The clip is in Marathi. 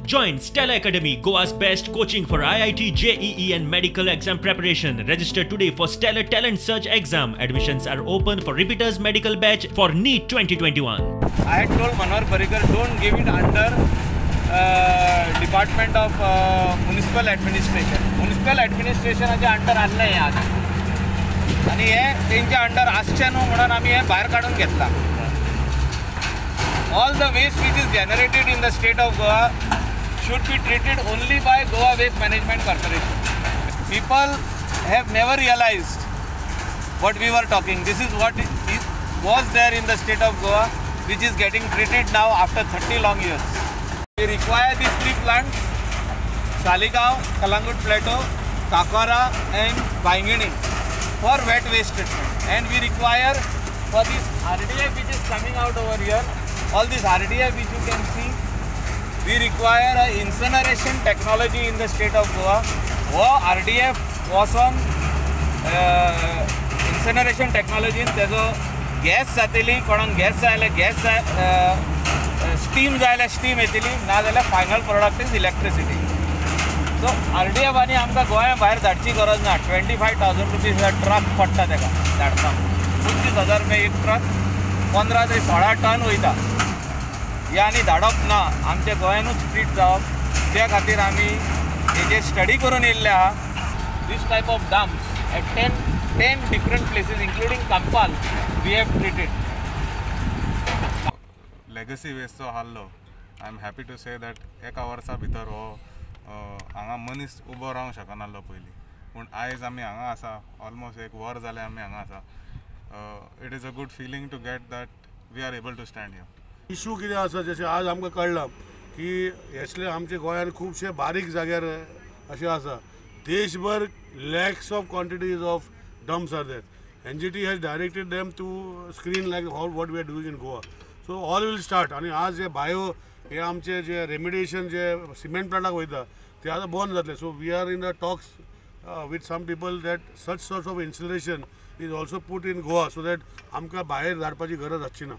Join Stella Academy, Goa's best coaching for IIT, JEE and medical exam preparation. Register today for Stellar Talent Search exam. Admissions are open for repeaters medical batch for NEET 2021. I had told Manohar Parrikar, don't give it under Department of Municipal Administration. Municipal Administration under आणलं आहे आज आणि हे त्यांच्या अंडर आसचे न्हू म्हणून आम्ही हे बाहेर काढून घेतला. All the waste which is generated in the state of Goa should be treated only by Goa Waste Management Corporation. People have never realized what we were talking. This is what was there in the state of Goa, which is getting treated now after 30 long years. We require these 3 plants, Saligaon, Kalangut Plateau, Kakwara and Baingini for wet waste treatment. And we require for this RDF which is coming out over here, all this RDF which you can see, we require a incineration technology in the state of Goa. RDF was on incineration technology. तेजो गॅस जातली, कोणाक गॅस जाय गॅस स्टीम जाय स्टीम येतली, ना जाल्यार final product is electricity. So RDF आनी आमकां गोंया भायर धाडची गरज ना. 25,000 रुपीज ट्रक पडटा तेका धाडपाक. 25,000 रुपये एक ट्रक, 15 ते 16 टन वयता. या आनी धाडप ना, आमच्या गोंयानूच ट्रीट जावप. त्या खातीर आमी हेजे स्टडी करून येयल्ले आहा. This type of dumps at 10 different places including कंपाल वी हॅव ट्रीटेड. लेगसी वेस्टचो हाल्लो. I am happy to say that एका वर्सा भितर हो हांगा मनीस उबो रावंक शकनासलो पयलीं, पूण आयज आमी हांगा आसा. ऑलमोस्ट एक वर जालें आमी हांगा आसा. It is a good feeling to get that we are able to stand here. Issue कितें आसा जशें आज आमकां कळ्ळां की हेसले आमचे गोंयान खुबशे बारीक जाग्यार अशें आसा. देशभर lakhs of quantities of dumps are there. NGT has directed them to screen like what we are doing in Goa. So all will start. आणि आज जे बायो हे आमचे जे रेमिडिएशन जे सिमेंट प्लांटाक वयता ते आतां बंद जातले. So we are in the talks with some people that such sorts of incineration is also put in Goa, so that आमकां भायर धाडपाची गरज आसची ना.